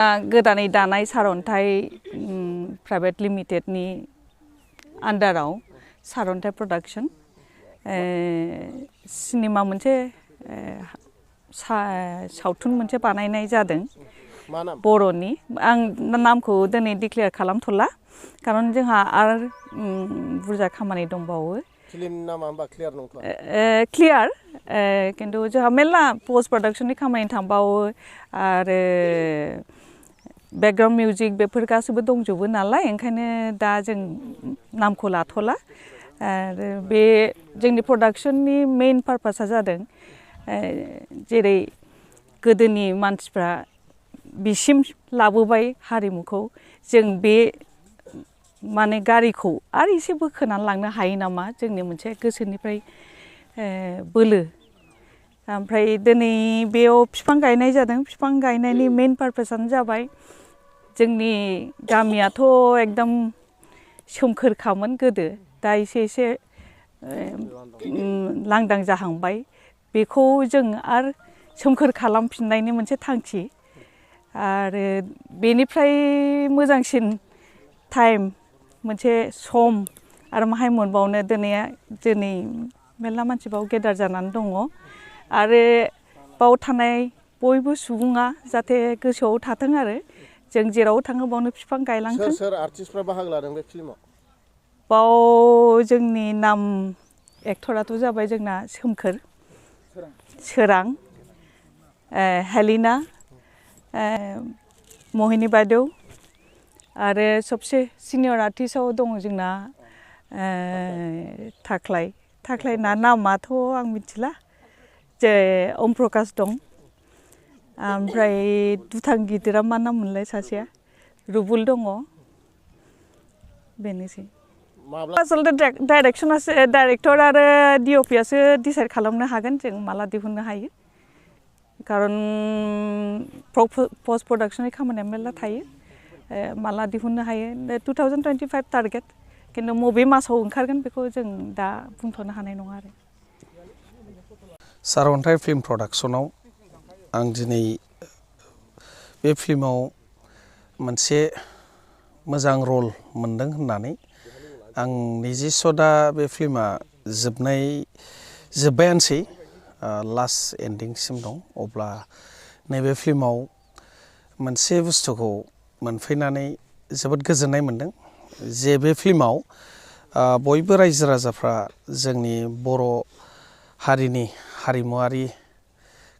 गोदानै दानाय सारन्थाइ प्राइवेट लिमिटेडनि आन्डाराव सारन्थाइ प्रडाक्शन सिनेमा मोनसे सावथुन मोनसे बानायनाय जादों बर'नि आं नामखौ दिनै डिक्लेयार खालामथ'ला खारन जोंहा आरो बुरजा खामानि दंबावो फिल्मनि नामा होमबा क्लियार नंथ'आ क्लियार किन्तु जोंहा मेल्ला पोस्ट प्रडाक्शननि खामानि थांबावो आरो बेकग्राउन्ड मिउजिक बेफोर गासैबो दंजोबो नालाय ओंखायनो दा जों नामखौ लाथ'ला आरो बे जोंनि प्रडाक्शननि मेइन पारपासआ जादों जेरै गोदोनि मानसिफ्रा बिसिम लाबोबाय हारिमुखौ जों बे माने गारिखौ आरो एसे बोखोनानै लांनो हायो नामा जोंनि मोनसे गोसोनिफ्राय बोलो ओमफ्राय दिनै बेयाव बिफां गायनाय जादों बिफां गायनायनि मेइन पारपासआनो जाबाय जोंनि गामियाथ' एकदम सोमखोरखामोन गोदो दा एसे लांदां जाहांबाय बेखौ जों आरो सोमखोर खालामफिननायनि मोनसे थांखि आरो बेनिफ्राय मोजांसिन टाइम मोनसे सम आरो माहाय मोनबावनो दिनै मेल्ला मानसि बाव गेदार जानानै दङ आरो बाव थानाय बयबो सुबुङा जाहाथे गोसोआव थाथों आरो जों जेराव थाङो बावनो बिफां गायलांथों सोर आर्टिस्टफ्रा बाहागो लादों बे फिल्माव बाव जोंनि नाम एक्टराथ' जाबाय जोंना सोरां हेलिना महिनी बायदेव आरो सबसे सिनियर आर्टिस्टआव दङ जोंना थाख्लायना नामाथ' आं मिथिला जे ओम प्रकाश दं ओमफ्राय दुथां गिदिरा मा नाम मोनलाय सासेया रुबुल दङ बेनोसै आसलथे डाइरेक्टर आरो डिअपिआसो डिसाइड खालामनो हागोन जों माला दिहुननो हायो खारन पस्ट प्रडाक्शननि खामानिया मेल्ला थायो माला दिहुननो हायो 2025 टारगेट किन्तु मबे मासाव ओंखारगोन बेखौ जों दा बुंथ'नो हानाय नङा आरो सारन्थाइ फिल्म प्रडाक्शनाव आं दिनै बे फिल्माव मोनसे मोजां रल मोनदों होननानै आं निजेस्व दा बे फिल्मा जोब्बायानोसै लास्ट एन्डिंसिम दं अब्ला नैबे फिल्माव मोनसे बुस्थुखौ मोनफैनानै जोबोद गोजोननाय मोनदों जे बे फिल्माव बयबो रायजो राजाफ्रा जोंनि बर' हारिनि हारिमुवारि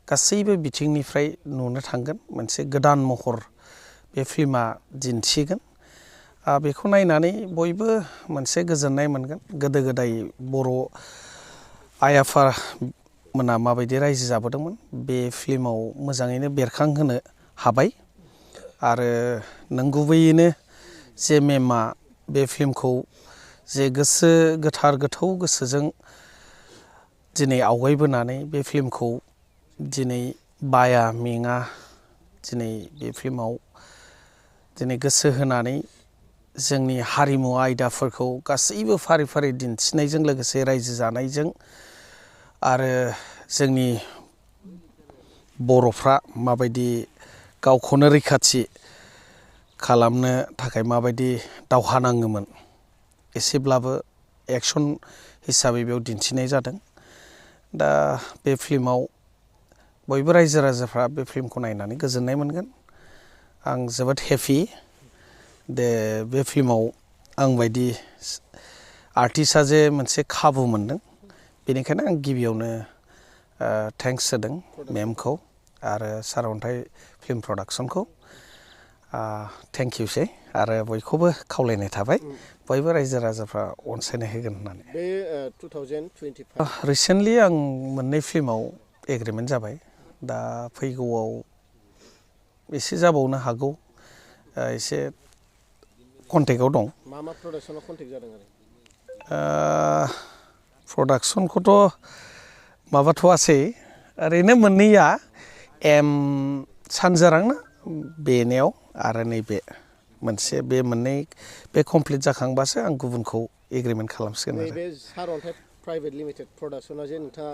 गासैबो बिथिंनिफ्राय नुनो थांगोन मोनसे गोदान महर बे फिल्मा दिन्थिगोन बेखौ नायनानै बयबो मोनसे गोजोननाय मोनगोन गोदो गोदाय बर' आइ आफामोना माबायदि रायजो जाबोदोंमोन बे फिल्माव मोजाङैनो बेरखांहोनो हाबाय आरो नंगुबैयैनो जे मेमआ बे फिल्मखौ जे गोसो गोथार गोथौ गोसोजों दिनै आवगायबोनानै बे फिल्मखौ दिनै बाया मेङा दिनै बे फिल्माव दिनै गोसो होनानै जोंनि हारिमु आयदाफोरखौ गासैबो फारि फारि दिन्थिनायजों लोगोसे रायजो जानायजों आरो जोंनि बर'फ्रा माबायदि गावखौनो रैखाथि खालामनो थाखाय माबायदि दावहा नाङोमोन एसेब्लाबो एक्सन हिसाबै बेयाव दिन्थिनाय जादों दा बे फिल्माव बयबो रायजो राजाफ्रा बे फिल्मखौ नायनानै गोजोननाय मोनगोन आं जोबोद हेपि बे फिल्माव आंबायदि आर्टिस्टआ जे मोनसे खाबु मोनदों बेनिखायनो आं गिबियावनो थेंक्स होदों मेमखौ आरो सारन्थाइ फिल्म प्रडाक्शनखौ थेंक इउसै आरो बयखौबो खावलायनाय थाबाय बयबो रायजो राजाफ्रा अनसायनाय होगोन होननानै बे 2025 रिसेन्टलि आं मोननै फिल्माव एग्रिमेन्ट जाबाय दा फैगौआव एसे जाबावनो हागौ एसे कन्टेक्टआव दं मा प्रडाक्शनाव कन्टेक्ट जादों आरो प्रडाक्शनखौथ' माबाथ'वासै ओरैनो मोननैया सानजारां ना बेनियाव आरो नैबे मोनसे बे मोननै बे कमप्लिट जाखांबासो आं गुबुनखौ एग्रिमेन्ट खालामसिगोन आरो बे सारन्थाइ प्राइभेट लिमिटेड प्रडाक्शना जे नोंथाङा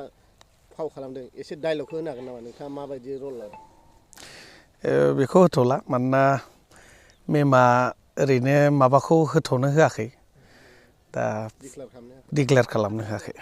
फाव खालामदों एसे डायलगखौ होनो हागोन नामा नोंथाङा माबायदि रल लादों बेखौ होथ'ला मानोना मेमआ ओरैनो माबाखौ होथ'नो होआखै दा डिक्लेयार खालामनो होआखै